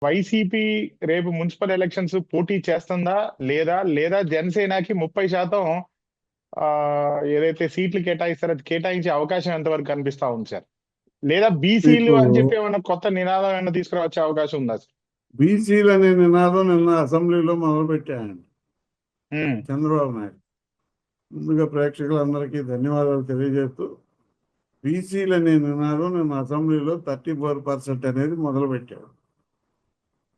YCP రేపు municipal elections పోటీ చేస్తుందా లేదా, లేదా జనసేనకి 30% ఏదైతే సీట్లు కేటాయిస్తారో అది కేటాయించే అవకాశం ఎంతవరకు కనిపిస్తా ఉంది సార్? లేదా బీసీలు మీకు అని చెప్పి ఏమన్నా కొత్త నినాదం ఏమన్నా తీసుకురావచ్చే అవకాశం ఉందా సార్? బీసీలు అనే నినాదం నిన్న అసెంబ్లీలో మొదలుపెట్టాయండి ఉమ్, చంద్రబాబు నాయుడు. ముందుగా ప్రేక్షకులందరికీ ధన్యవాదాలు తెలియజేస్తూ, బీసీలు అనే నినాదం నిన్న అసెంబ్లీలో 34% అనేది మొదలుపెట్టాడు.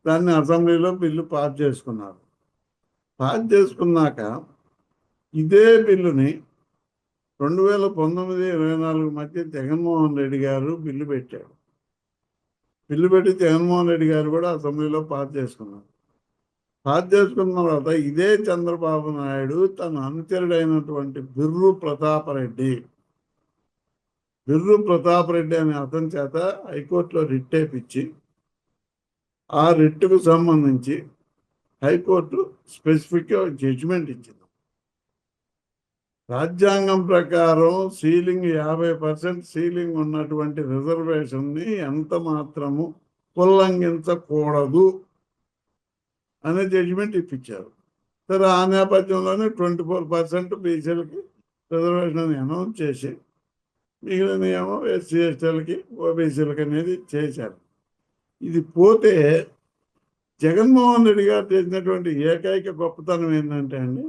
దాన్ని అసెంబ్లీలో బిల్లు పాస్ చేసుకున్నారు. పాస్ చేసుకున్నాక ఇదే బిల్లుని 2019-24 మధ్య జగన్మోహన్ రెడ్డి గారు బిల్లు పెట్టాడు. బిల్లు పెట్టి జగన్మోహన్ రెడ్డి గారు కూడా అసెంబ్లీలో పాస్ చేసుకున్నారు. పాస్ చేసుకున్న తర్వాత ఇదే చంద్రబాబు నాయుడు తన అనుచరుడైనటువంటి బిర్రు ప్రతాప్ రెడ్డి అనే అతని చేత హైకోర్టులో రిట్ వేయించి, ఆ రిట్కు సంబంధించి హైకోర్టు స్పెసిఫిక్ జడ్జిమెంట్ ఇచ్చింది. రాజ్యాంగం ప్రకారం సీలింగ్ 50% సీలింగ్ ఉన్నటువంటి రిజర్వేషన్ని ఎంత మాత్రము ఉల్లంఘించకూడదు అనే జడ్జిమెంట్ ఇప్పించారు. సరే, ఆ నేపథ్యంలోనే 24% బీసీలకి రిజర్వేషన్ అని అనౌన్స్ చేసి మిగిలిన ఏమో ఎస్సీ ఎస్టీలకి ఓబీసీలకి అనేది చేశారు. ఇది పోతే జగన్మోహన్ రెడ్డి గారు చేసినటువంటి ఏకైక గొప్పతనం ఏంటంటే అండి,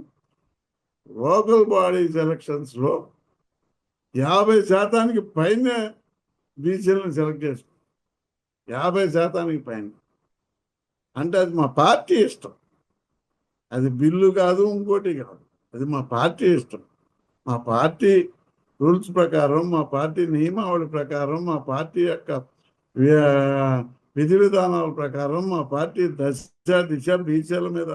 లోకల్ బాడీస్ ఎలక్షన్స్లో 50% పైన బీసీలను సెలెక్ట్ చేసుకుంటాం. 50% పైన అంటే అది మా పార్టీ ఇష్టం, అది బిల్లు కాదు, ఇంకోటి కాదు, అది మా పార్టీ ఇష్టం. మా పార్టీ రూల్స్ ప్రకారం, మా పార్టీ నియమావళి ప్రకారం, మా పార్టీ యొక్క విధి విధానాల ప్రకారం, మా పార్టీ దిశ బీసీల మీద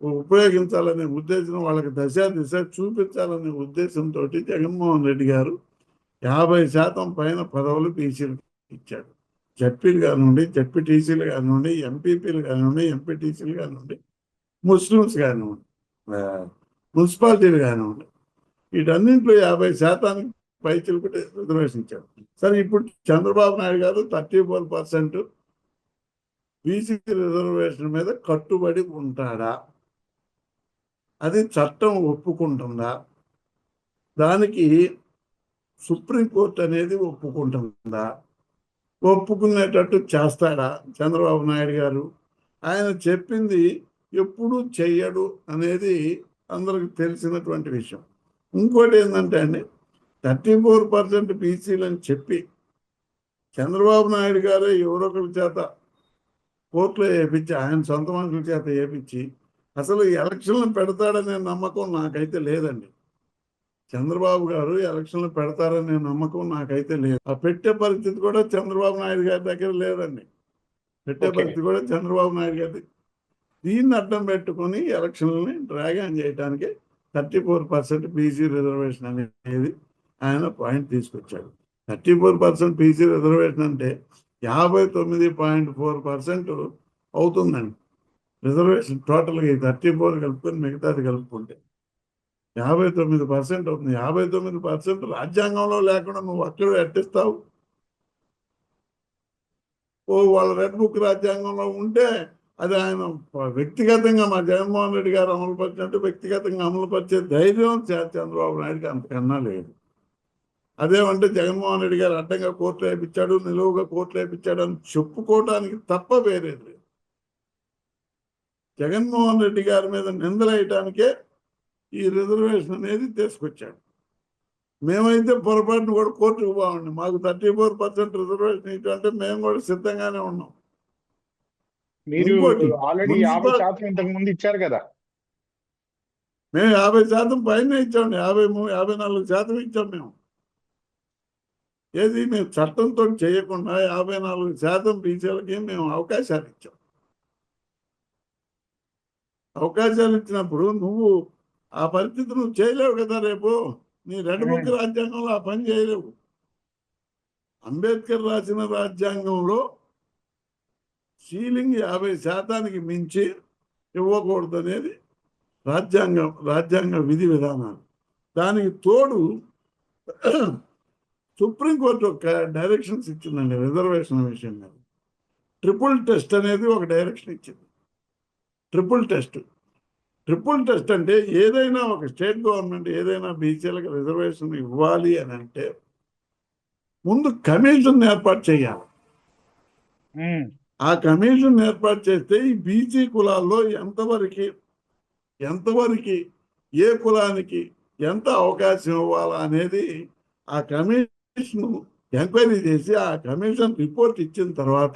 ఉపయోగించాలనే ఉద్దేశం, వాళ్ళకి దిశ చూపించాలనే ఉద్దేశంతో జగన్మోహన్ రెడ్డి గారు 50% పైన పదవులు బీసీలకు ఇచ్చాడు. జడ్పీలు కానివ్వండి, జడ్పీటీసీలు కానివ్వండి, ఎంపీపీలు కానివ్వండి, ఎంపీటీసీలు కానివ్వండి, ముస్లిమ్స్ కానివ్వండి, మున్సిపాలిటీలు కానివ్వండి, వీటన్నింటిలో 50% పైచిలకు రిజర్వేషన్ ఇచ్చారు. సరే, ఇప్పుడు చంద్రబాబు నాయుడు గారు 34% బీసీ రిజర్వేషన్ మీద కట్టుబడి ఉంటాడా? అది చట్టం ఒప్పుకుంటుందా? దానికి సుప్రీంకోర్టు అనేది ఒప్పుకుంటుందా? ఒప్పుకునేటట్టు చేస్తాడా చంద్రబాబు నాయుడు గారు? ఆయన చెప్పింది ఎప్పుడు చెయ్యడు అనేది అందరికి తెలిసినటువంటి విషయం. ఇంకోటి ఏంటంటే అండి, 34% బీసీలు అని చెప్పి చంద్రబాబు నాయుడు గారే ఎవరొకరి చేత కోర్టులో వేయించి, ఆయన సొంత మనుషుల చేత వేయించి అసలు ఎలక్షన్లు పెడతాడనే నమ్మకం నాకైతే లేదండి. చంద్రబాబు గారు ఎలక్షన్లు పెడతారనే నమ్మకం నాకైతే లేదు. ఆ పెట్టే పరిస్థితి కూడా చంద్రబాబు నాయుడు గారి దగ్గర లేదండి. పెట్టే పరిస్థితి కూడా చంద్రబాబు నాయుడు గారి. దీన్ని అడ్డం పెట్టుకుని ఎలక్షన్లని డ్రాగన్ చేయడానికి 34% బీసీ రిజర్వేషన్ అనేది ఆయన పాయింట్ తీసుకొచ్చాడు. 34% బీసీ రిజర్వేషన్ అంటే 59.4% అవుతుందండి రిజర్వేషన్. టోటల్గా ఈ 34 కలుపుకొని మిగతాది కలుపుకుంటే 59% అవుతుంది. 59% రాజ్యాంగంలో లేకుండా నువ్వు అక్కడ ఎట్టిస్తావు? వాళ్ళ రెడ్ బుక్ రాజ్యాంగంలో ఉంటే అది ఆయన వ్యక్తిగతంగా మా జగన్మోహన్ రెడ్డి గారు అమలుపరిచినట్టు వ్యక్తిగతంగా అమలుపరిచే ధైర్యం చంద్రబాబు నాయుడుకి అంతకన్నా లేదు. అదేమంటే జగన్మోహన్ రెడ్డి గారు అడ్డంగా కోర్టులో వేయించాడు, నిలువుగా కోర్టులో వేయించాడు అని చెప్పుకోవటానికి తప్ప వేరేది లేదు. జగన్మోహన్ రెడ్డి గారి మీద నిందలేయటానికే ఈ రిజర్వేషన్ అనేది తీసుకొచ్చాడు. మేమైతే పొరపాటును కూడా కోర్టుకు పోవండి. మాకు 34% రిజర్వేషన్ ఇచ్చారంటే మేము కూడా సిద్ధంగానే ఉన్నాం. మీరు ఇంకోటి, ఆల్రెడీ 50% ఇంతకు ముందు ఇచ్చారు కదా? మేము 50% పైన ఇచ్చామండి. 54% ఇచ్చాం మేము. ఏది, మేము చట్టంతో చేయకుండా 54% బీసీలకి మేము అవకాశాలు ఇచ్చాం. అవకాశాలు ఇచ్చినప్పుడు నువ్వు ఆ పరిస్థితి నువ్వు చేయలేవు కదా. రేపు నీ రెడ్ బుక్ రాజ్యాంగంలో ఆ పని చేయలేవు. అంబేద్కర్ రాసిన రాజ్యాంగంలో సీలింగ్ 50% మించి ఇవ్వకూడదు అనేది రాజ్యాంగ విధి విధానాలు. దానికి తోడు సుప్రీంకోర్టు ఒక డైరెక్షన్స్ ఇచ్చిందండి రిజర్వేషన్ విషయం మీద. ట్రిపుల్ టెస్ట్ అనేది ఒక డైరెక్షన్ ఇచ్చింది. ట్రిపుల్ టెస్ట్ అంటే ఏదైనా ఒక స్టేట్ గవర్నమెంట్ ఏదైనా బీసీలకు రిజర్వేషన్ ఇవ్వాలి అని అంటే ముందు కమిషన్ ఏర్పాటు చేయాలి. ఆ కమిషన్ ఏర్పాటు చేస్తే ఈ బీసీ కులాల్లో ఎంతవరకు ఏ కులానికి ఎంత అవకాశం ఇవ్వాలా అనేది ఆ కమిషన్ ఎంక్వైరీ చేసి ఆ కమిషన్ రిపోర్ట్ ఇచ్చిన తర్వాత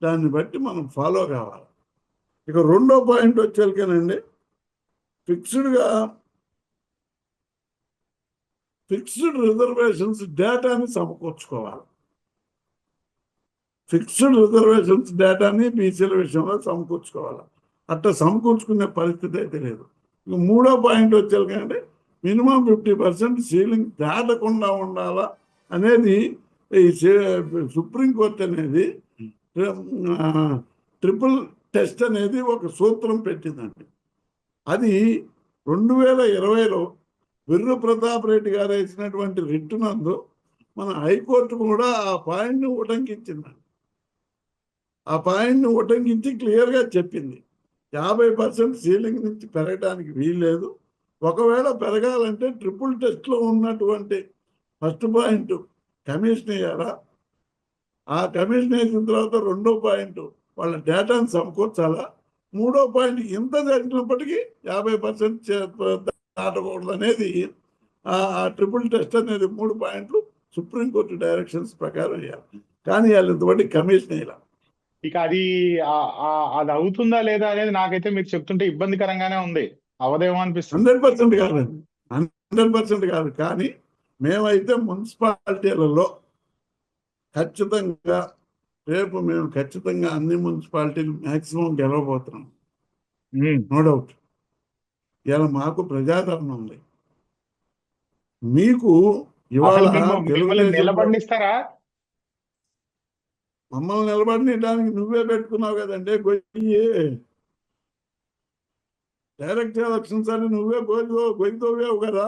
దాన్ని బట్టి మనం ఫాలో కావాలి. ఇక రెండో పాయింట్ వచ్చేకనండి, ఫిక్స్డ్ రిజర్వేషన్స్ డేటాని సమకూర్చుకోవాలి. బీసీల విషయంలో సమకూర్చుకోవాలి. అట్లా సమకూర్చుకునే పరిస్థితి అయితే లేదు. ఇక మూడో పాయింట్ వచ్చేకంటే మినిమం 50% సీలింగ్ దాటకుండా ఉండాలా అనేది ఈ సుప్రీంకోర్టు అనేది ట్రిపుల్ టెస్ట్ అనేది ఒక సూత్రం పెట్టిందండి. అది 2020లో వెర్రు ప్రతాప్ రెడ్డి గారు వేసినటువంటి రిట్ నందు మన హైకోర్టు కూడా ఆ పాయింట్ని ఉటంకించి క్లియర్గా చెప్పింది 50% సీలింగ్ నుంచి పెరగడానికి వీల్లేదు. ఒకవేళ పెరగాలంటే ట్రిపుల్ టెస్ట్లో ఉన్నటువంటి ఫస్ట్ పాయింట్ కమిషన్ వేయాలా, ఆ కమిషన్ వేసిన తర్వాత రెండో పాయింట్ వాళ్ళ డేటాను సమకూర్చాలా, మూడో పాయింట్ ఇంత జరిగినప్పటికీ 50% దాటకూడదు అనేది ఆ ట్రిపుల్ టెస్ట్ అనేది 3 పాయింట్లు సుప్రీంకోర్టు డైరెక్షన్స్ ప్రకారం వేయాలి. కానీ వాళ్ళు ఇంతవరకు కమిషన్ వేయాలి. ఇక అది అది అవుతుందా లేదా అనేది నాకైతే మీరు చెప్తుంటే ఇబ్బందికరంగానే ఉంది. అవదేమో అనిపిస్తుంది. 100% కాదండి, 100% కాదు. కానీ మేమైతే మున్సిపాలిటీలలో ఖచ్చితంగా అన్ని మున్సిపాలిటీలు మ్యాక్సిమం గెలవబోతున్నాం. No doubt. ఇలా మాకు ప్రజాదరణ ఉంది. మీకు ఇవాళ నిలబడిస్తారా? మమ్మల్ని నిలబడినడానికి నువ్వే పెట్టుకున్నావు కదండి గొయ్యి. డైరెక్ట్ ఎలక్షన్స్ అని నువ్వే గొయ్యితోవేవు కదా,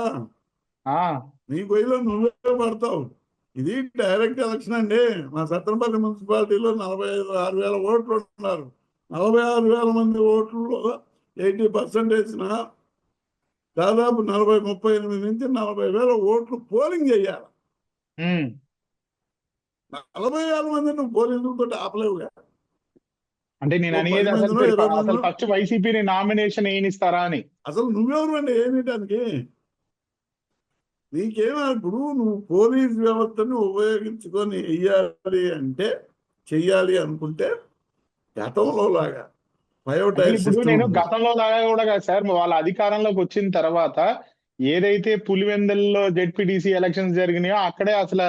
నీ గొయ్యిలో నువ్వే పడతావు. ఇది డైరెక్ట్ ఎలక్షన్ అండి. మా సత్తెనపల్లి మున్సిపాలిటీలో 46,000 ఓట్లు ఉన్నారు. 46,000 మంది ఓట్లలో 80% వేసిన దాదాపు 38 నుంచి 40,000 ఓట్లు పోలింగ్ చేయాలి. 40,000 మంది నువ్వు పోలింగ్లతో ఆపలేవుగా. అంటే నేను అనేది అసలు ఫస్ట్ వైసీపీని నామినేషన్ ఏనిస్తారా అని. అసలు నువ్వెవరు అండి ఏమిటానికి? నీకేమో ఇప్పుడు నువ్వు పోలీస్ వ్యవస్థను ఉపయోగించుకొని చెయ్యాలి అనుకుంటే గతంలో లాగా నేను గతంలో లాగా కూడా కాదు సార్. వాళ్ళ అధికారంలోకి వచ్చిన తర్వాత ఏదైతే పులివెందులలో జెడ్పీటీసీ ఎలక్షన్స్ జరిగినాయో అక్కడే అసలు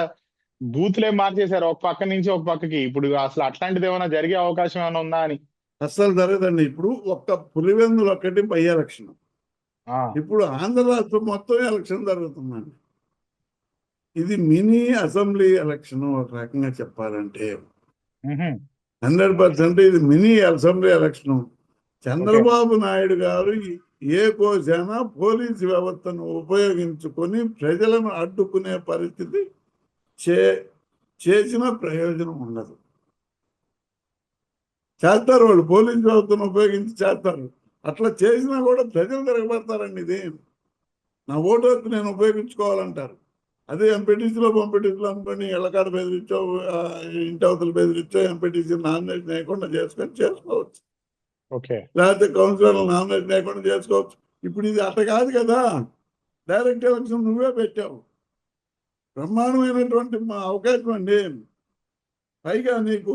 బూత్లే మార్చేశారు ఒక పక్క నుంచి ఒక పక్కకి. ఇప్పుడు అసలు అట్లాంటిది ఏమైనా జరిగే అవకాశం ఏమైనా ఉందా అని? అస్సలు జరగదండి. ఇప్పుడు ఒక్క పులివెందులు ఒక్కటి బై ఎలక్షన్. ఇప్పుడు ఆంధ్ర రాష్ట్రం మొత్తం ఎలక్షన్ జరుగుతుందండి. ఇది మినీ అసెంబ్లీ ఎలక్షన్ ఒక రకంగా చెప్పాలంటే. 100% ఇది mini assembly election. Chandrababu Naidu గారు ఏ కోసైనా పోలీసు వ్యవస్థను ఉపయోగించుకొని ప్రజలను అడ్డుకునే పరిస్థితి చేసిన ప్రయోజనం ఉండదు. చేస్తారు, వాళ్ళు పోలీసు వ్యవస్థను ఉపయోగించి చేస్తారు. అట్లా చేసినా కూడా ప్రజలు తిరగబడతారండి. ఇది నా ఓటు హక్కు నేను ఉపయోగించుకోవాలంటారు. అదే ఎంపీటీసీలో అనుకొని ఎల్లకాడ బెదిరించో, ఇంటి అవతల బెదిరించో ఎంపీటీసీ నామినేషన్ లేకుండా చేసుకోవచ్చు. లేకపోతే కౌన్సిలర్లు నామినేషన్ లేకుండా చేసుకోవచ్చు. ఇప్పుడు ఇది అట్ట కాదు కదా, డైరెక్ట్ ఎలక్షన్ నువ్వే పెట్టావు. బ్రహ్మాండమైనటువంటి అవకాశం అండి. పైగా నీకు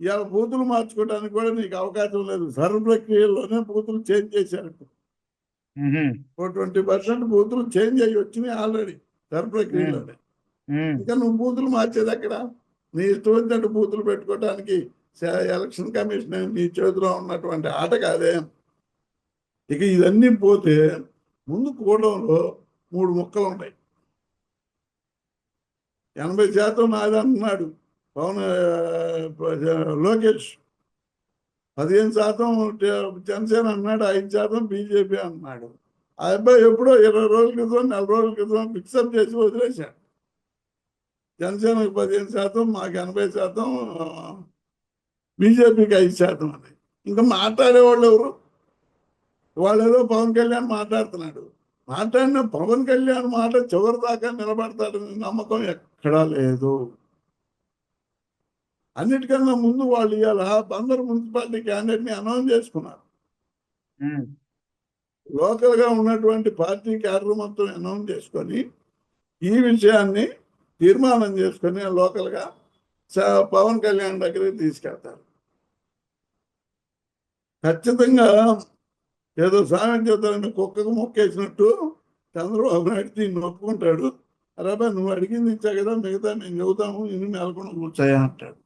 ఇవాళ బూతులు మార్చుకోవడానికి కూడా నీకు అవకాశం లేదు. సర్వ ప్రక్రియలోనే బూతులు చేంజ్ చేశారు. 20% బూతులు చేంజ్ అయ్యి వచ్చినాయి ఆల్రెడీ సర్వ ప్రక్రియలోనే. ఇంకా నువ్వు బూతులు మార్చేది అక్కడ నీ ఇష్టం వచ్చినట్టు బూతులు పెట్టుకోవడానికి ఎలక్షన్ కమిషన్ నీ చేతిలో ఉన్నటువంటి ఆట కాదే. ఇక ఇవన్నీ పోతే ముందు కూడంలో 3 ముక్కలు ఉంటాయి. 80% నాది అంటున్నాడు లోకేష్, 15% జనసేన అన్నాడు, 5% బీజేపీ అన్నాడు. ఆ అబ్బాయి ఎప్పుడో 20 రోజుల క్రితం 4 రోజుల క్రితం ఫిక్సప్ చేసి వదిలేశాడు. జనసేనకు 15%, మాకు 80%, బీజేపీకి 5% అని. ఇంకా మాట్లాడేవాళ్ళు ఎవరు? వాళ్ళు ఏదో పవన్ కళ్యాణ్ మాట్లాడుతున్నాడు. మాట్లాడిన పవన్ కళ్యాణ్ మాట చివరి దాకా నిలబడతాడని నమ్మకం ఎక్కడా లేదు. అన్నిటికన్నా ముందు వాళ్ళు ఇవాళ అందరు మున్సిపాలిటీ క్యాండిడేట్ని అనౌన్స్ చేసుకున్నారు. లోకల్ గా ఉన్నటువంటి పార్టీ క్యాడర్ మొత్తం అనౌన్స్ చేసుకొని ఈ విషయాన్ని తీర్మానం చేసుకొని లోకల్ గా పవన్ కళ్యాణ్ దగ్గరికి తీసుకెళ్తారు. ఖచ్చితంగా ఏదో సామెత చెబుతారని కుక్కకు మొక్కేసినట్టు చంద్రబాబు నాయుడు దీన్ని ఒప్పుకుంటాడు. అరాబా నువ్వు అడిగింది ఇచ్చా కదా, మిగతా మేము చెబుతాము, ఇన్ని నెలకొని కూర్చోయా అంటాడు.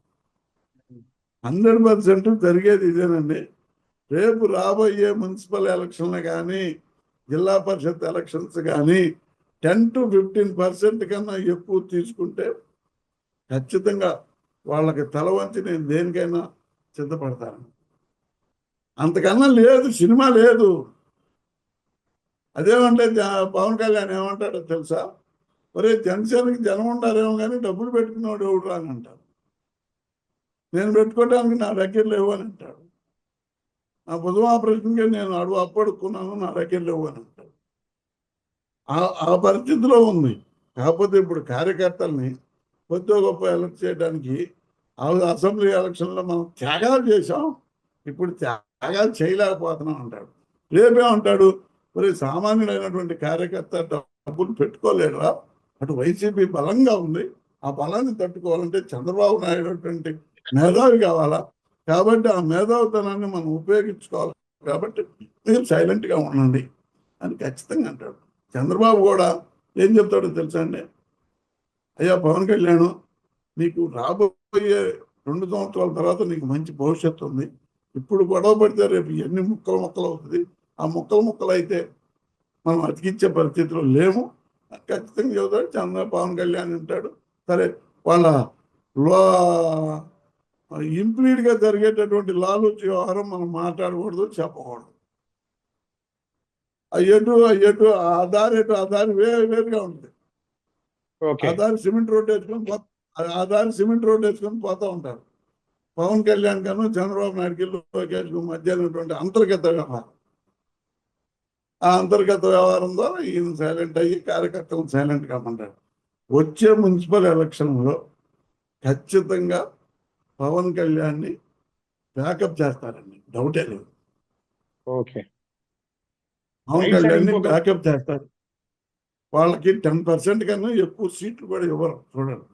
100% జరిగేది ఇదేనండి. రేపు రాబోయే మున్సిపల్ ఎలక్షన్లు కానీ జిల్లా పరిషత్ ఎలక్షన్స్ కానీ 10 to 15% కన్నా ఎక్కువ తీసుకుంటే ఖచ్చితంగా వాళ్ళకి తల వంచి నేను దేనికైనా సిద్ధపడతాను. అంతకన్నా లేదు, సినిమా లేదు. అదేమంటే పవన్ కళ్యాణ్ ఏమంటాడో తెలుసా? ఒరే జనసేనకి జనం ఉండారేమో కానీ డబ్బులు పెట్టుకున్నాడు ఎవడు అని అంటారు. నేను పెట్టుకోవడానికి నా దగ్గర లేవు అని అంటాడు. నా బుధం ఆపరేషన్కి నేను అప్పడుకున్నాను, నా దగ్గర లేవు అని అంటాడు. ఆ పరిస్థితిలో ఉంది. కాకపోతే ఇప్పుడు కార్యకర్తల్ని కొద్ది గొప్ప ఎలక్ట్ చేయడానికి అసెంబ్లీ ఎలక్షన్లో మనం త్యాగాలు చేశాం, ఇప్పుడు త్యాగాలు చేయలేకపోతున్నాం అంటాడు. రేపేమంటాడు? మరి సామాన్యుడైనటువంటి కార్యకర్త డబ్బులు పెట్టుకోలేరా? అటు వైసీపీ బలంగా ఉంది, ఆ బలాన్ని తట్టుకోవాలంటే చంద్రబాబు నాయుడు అటువంటి మేధావి కావాలా, కాబట్టి ఆ మేధావితనాన్ని మనం ఉపయోగించుకోవాలి, కాబట్టి మీరు సైలెంట్గా ఉండండి అని ఖచ్చితంగా అంటాడు. చంద్రబాబు కూడా ఏం చెప్తాడో తెలుసా అండి? అయ్యా పవన్ కళ్యాణ్, నీకు రాబోయే 2 సంవత్సరాల తర్వాత నీకు మంచి భవిష్యత్తు ఉంది. ఇప్పుడు గొడవ పడితే రేపు ఎన్ని ముక్కలు అవుతుంది. ఆ ముక్కలు అయితే మనం అతికించే పరిస్థితిలో లేము ఖచ్చితంగా చెబుతాడు. పవన్ కళ్యాణ్ అంటాడు, సరే వాళ్ళ ఇంప్లీడ్గా జరిగేటటువంటి లాలూచి వ్యవహారం మనం మాట్లాడకూడదు, చెప్పకూడదు. అయ్యేటు ఆ దారి వేరుగా ఉంటుంది. ఆ దారి సిమెంట్ రోడ్ వేసుకొని పోతా ఉంటారు. పవన్ కళ్యాణ్ గాను చంద్రబాబు నాయుడుకి లోకేష్ మధ్య ఉన్నటువంటి అంతర్గత వ్యవహారం. ఆ అంతర్గత వ్యవహారం ద్వారా ఈయన సైలెంట్ అయ్యి కార్యకర్తలను సైలెంట్ కామంటారు. వచ్చే మున్సిపల్ ఎలక్షన్లో ఖచ్చితంగా పవన్ కళ్యాణ్ని బ్యాకప్ చేస్తారండి, డౌటే లేదు. పవన్ కళ్యాణ్ని బ్యాకప్ చేస్తారు. వాళ్ళకి 10% కన్నా ఎక్కువ సీట్లు కూడా ఇవ్వరు. చూడండి,